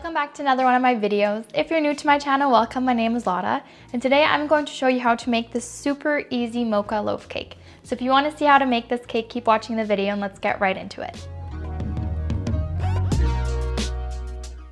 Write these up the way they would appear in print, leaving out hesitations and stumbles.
Welcome back to another one of my videos. If you're new to my channel, welcome. My name is Lotta, and today I'm going to show you how to make this super easy mocha loaf cake. So if you want to see how to make this cake, keep watching the video and let's get right into it.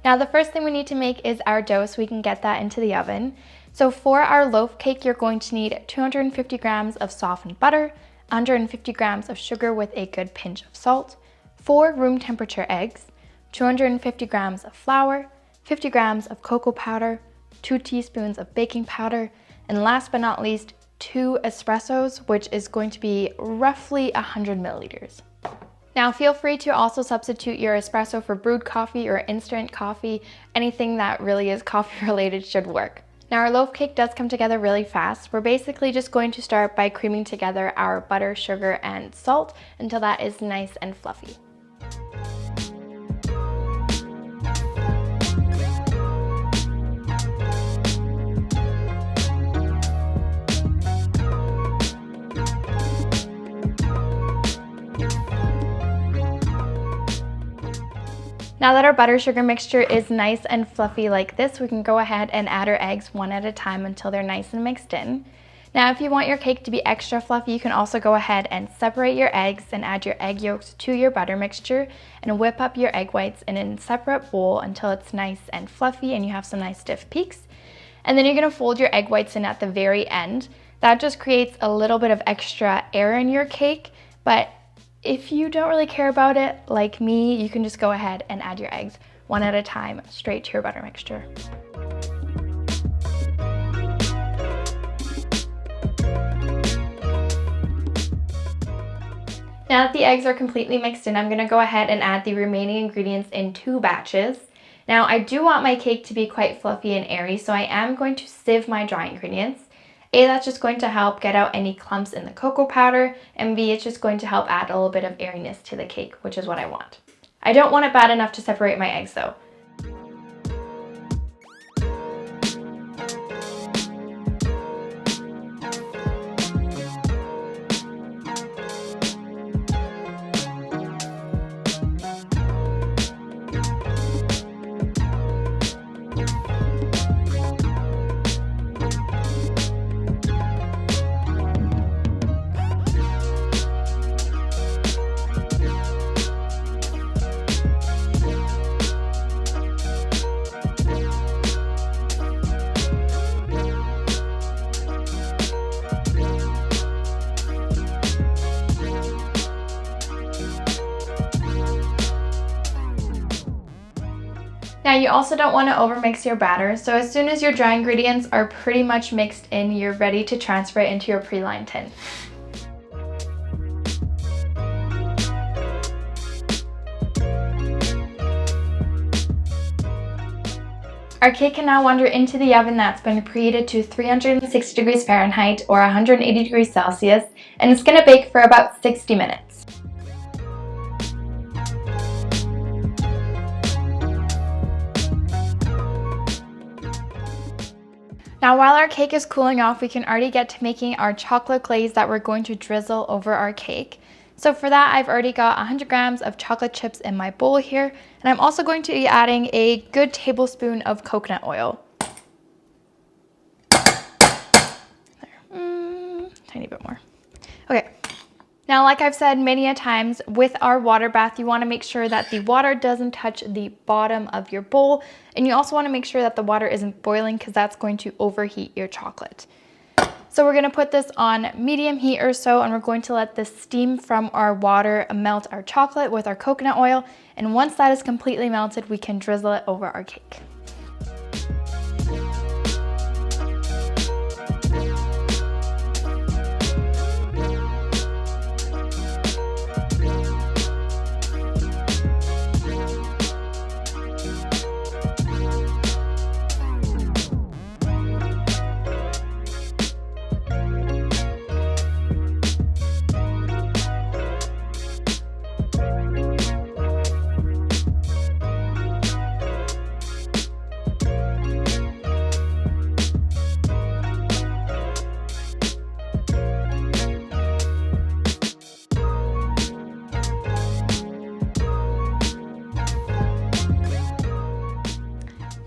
Now the first thing we need to make is our dough so we can get that into the oven. So for our loaf cake, you're going to need 250 grams of softened butter, 150 grams of sugar with a good pinch of salt, 4 room temperature eggs, 250 grams of flour, 50 grams of cocoa powder, 2 teaspoons of baking powder, and last but not least, 2 espressos, which is going to be roughly 100 milliliters. Now feel free to also substitute your espresso for brewed coffee or instant coffee. Anything that really is coffee related should work. Now our loaf cake does come together really fast. We're basically just going to start by creaming together our butter, sugar, and salt until that is nice and fluffy. Now that our butter sugar mixture is nice and fluffy like this, we can go ahead and add our eggs one at a time until they're nice and mixed in. Now if you want your cake to be extra fluffy, you can also go ahead and separate your eggs and add your egg yolks to your butter mixture and whip up your egg whites in a separate bowl until it's nice and fluffy and you have some nice stiff peaks. And then you're going to fold your egg whites in at the very end. That just creates a little bit of extra air in your cake, but if you don't really care about it, like me, you can just go ahead and add your eggs one at a time straight to your butter mixture. Now that the eggs are completely mixed in, I'm going to go ahead and add the remaining ingredients in 2 batches. Now I do want my cake to be quite fluffy and airy, so I am going to sieve my dry ingredients. A, that's just going to help get out any clumps in the cocoa powder, and B, it's just going to help add a little bit of airiness to the cake, which is what I want. I don't want it bad enough to separate my eggs though. Now you also don't want to overmix your batter, so as soon as your dry ingredients are pretty much mixed in, you're ready to transfer it into your pre-lined tin. Our cake can now wander into the oven that's been preheated to 360 degrees Fahrenheit or 180 degrees Celsius, and it's going to bake for about 60 minutes. Now while our cake is cooling off, we can already get to making our chocolate glaze that we're going to drizzle over our cake. So for that, I've already got 100 grams of chocolate chips in my bowl here, and I'm also going to be adding a good tablespoon of coconut oil. There, tiny bit more. Okay. Now, like I've said many a times, with our water bath, you want to make sure that the water doesn't touch the bottom of your bowl, and you also want to make sure that the water isn't boiling because that's going to overheat your chocolate. So we're going to put this on medium heat or so, and we're going to let the steam from our water melt our chocolate with our coconut oil, and once that is completely melted, we can drizzle it over our cake.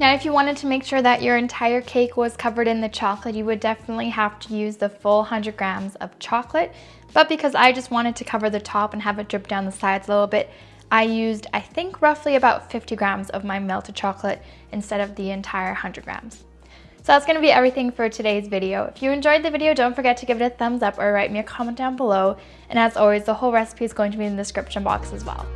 Now, if you wanted to make sure that your entire cake was covered in the chocolate, you would definitely have to use the full 100 grams of chocolate. But because I just wanted to cover the top and have it drip down the sides a little bit, I used, I think, roughly about 50 grams of my melted chocolate instead of the entire 100 grams. So that's gonna be everything for today's video. If you enjoyed the video, don't forget to give it a thumbs up or write me a comment down below. And as always, the whole recipe is going to be in the description box as well.